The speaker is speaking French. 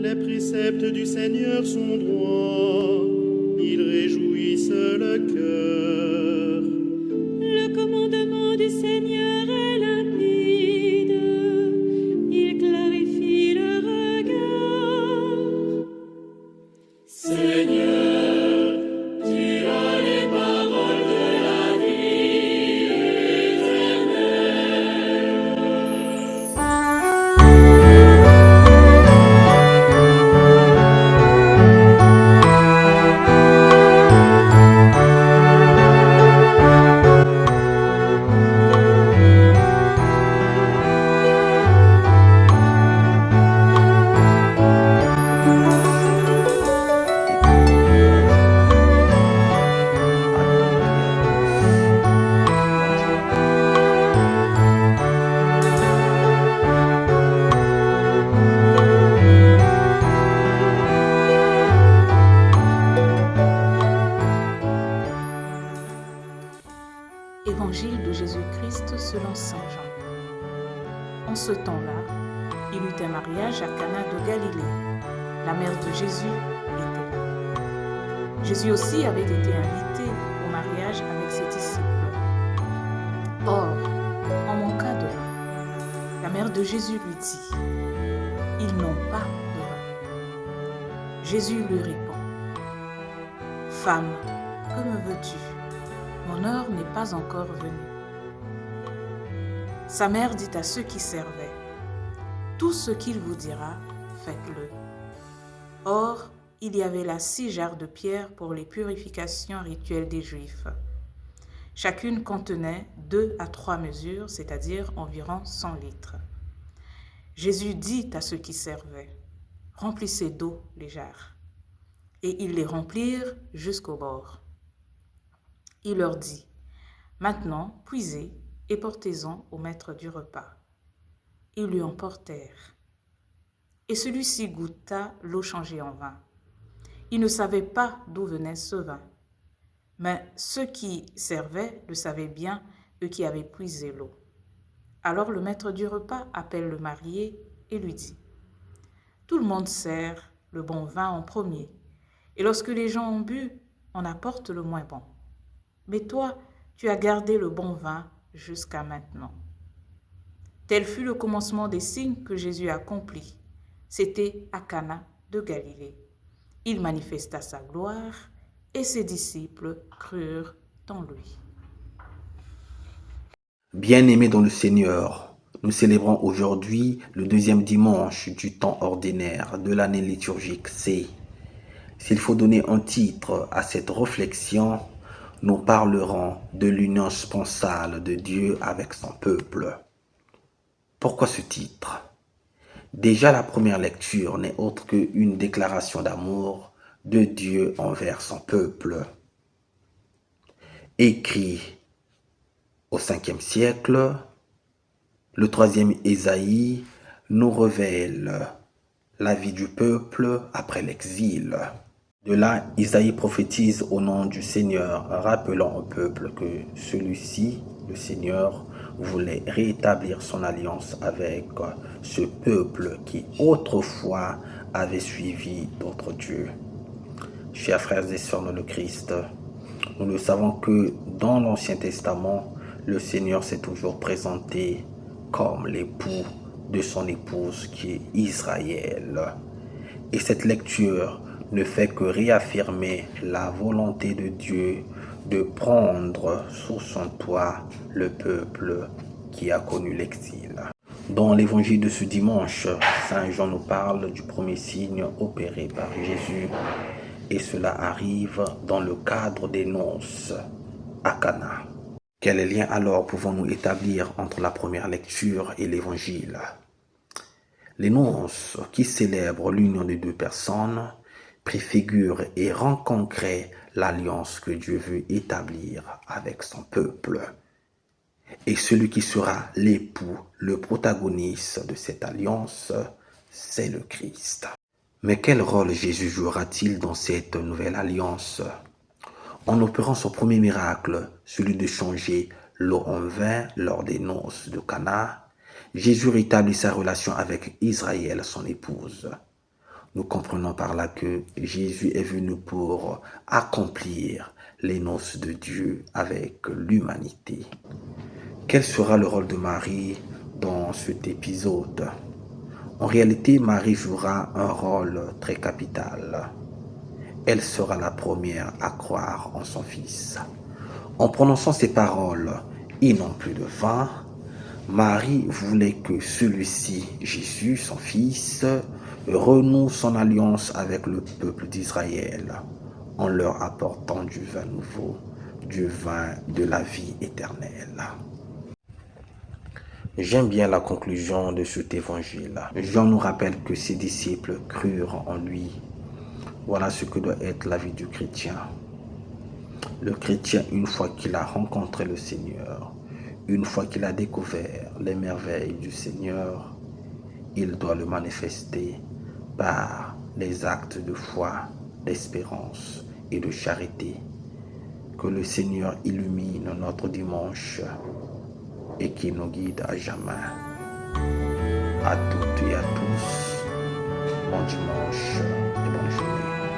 Les préceptes du Seigneur sont droits, ils réjouissent le cœur. Le commandement du Seigneur est limpide, il clarifie le regard. Seigneur, tu as les paroles de la vie Évangile de Jésus-Christ selon saint Jean. En ce temps-là, il eut un mariage à Cana de Galilée. La mère de Jésus était là. Jésus aussi avait été invité au mariage avec ses disciples. Or, en manqua de vin. La mère de Jésus lui dit : « Ils n'ont pas de vin. » Jésus lui répond : « Femme, que me veux-tu ? Mon heure n'est pas encore venue. » Sa mère dit à ceux qui servaient : « Tout ce qu'il vous dira, faites-le. » Or, il y avait là 6 jarres de pierre pour les purifications rituelles des Juifs. Chacune contenait 2 à 3 mesures, c'est-à-dire environ 100 litres. Jésus dit à ceux qui servaient : « Remplissez d'eau les jarres. » Et ils les remplirent jusqu'au bord. Il leur dit : « Maintenant, puisez et portez-en au maître du repas. » Ils lui en portèrent. Et celui-ci goûta l'eau changée en vin. Il ne savait pas d'où venait ce vin. Mais ceux qui servaient le savaient bien, eux qui avaient puisé l'eau. Alors le maître du repas appelle le marié et lui dit : « Tout le monde sert le bon vin en premier, et lorsque les gens ont bu, on apporte le moins bon. Mais toi, tu as gardé le bon vin jusqu'à maintenant. » Tel fut le commencement des signes que Jésus accomplit. C'était à Cana de Galilée. Il manifesta sa gloire et ses disciples crurent en lui. Bien-aimés dans le Seigneur, nous célébrons aujourd'hui le 2e dimanche du temps ordinaire de l'année liturgique C. S'il faut donner un titre à cette réflexion, nous parlerons de l'union sponsale de Dieu avec son peuple. Pourquoi ce titre ? Déjà, la première lecture n'est autre qu'une déclaration d'amour de Dieu envers son peuple. Écrit au 5e siècle, le 3e Ésaïe nous révèle la vie du peuple après l'exil. De là, Isaïe prophétise au nom du Seigneur, rappelant au peuple que celui-ci, le Seigneur, voulait rétablir son alliance avec ce peuple qui autrefois avait suivi d'autres dieux. Chers frères et sœurs dans le Christ, nous le savons que dans l'Ancien Testament, le Seigneur s'est toujours présenté comme l'époux de son épouse qui est Israël. Et cette lecture ne fait que réaffirmer la volonté de Dieu de prendre sous son toit le peuple qui a connu l'exil. Dans l'évangile de ce dimanche, Saint Jean nous parle du premier signe opéré par Jésus, et cela arrive dans le cadre des noces à Cana. Quel lien alors pouvons-nous établir entre la première lecture et l'évangile ? Les noces qui célèbrent l'union de 2 personnes préfigure et rend concret l'alliance que Dieu veut établir avec son peuple. Et celui qui sera l'époux, le protagoniste de cette alliance, c'est le Christ. Mais quel rôle Jésus jouera-t-il dans cette nouvelle alliance? En opérant son premier miracle, celui de changer l'eau en vin lors des noces de Cana, Jésus rétablit sa relation avec Israël, son épouse. Nous comprenons par là que Jésus est venu pour accomplir les noces de Dieu avec l'humanité. Quel sera le rôle de Marie dans cet épisode? En réalité, Marie jouera un rôle très capital. Elle sera la première à croire en son Fils. En prononçant ces paroles, ils n'ont plus de vin, Marie voulait que celui-ci, Jésus, son Fils, renoue son alliance avec le peuple d'Israël en leur apportant du vin nouveau, du vin de la vie éternelle. J'aime bien la conclusion de cet évangile. Jean nous rappelle que ses disciples crurent en lui. Voilà ce que doit être la vie du chrétien. Le chrétien, une fois qu'il a rencontré le Seigneur, une fois qu'il a découvert les merveilles du Seigneur, il doit le manifester par les actes de foi, d'espérance et de charité. Que le Seigneur illumine notre dimanche et qu'il nous guide à jamais. À toutes et à tous, bon dimanche et bonne journée.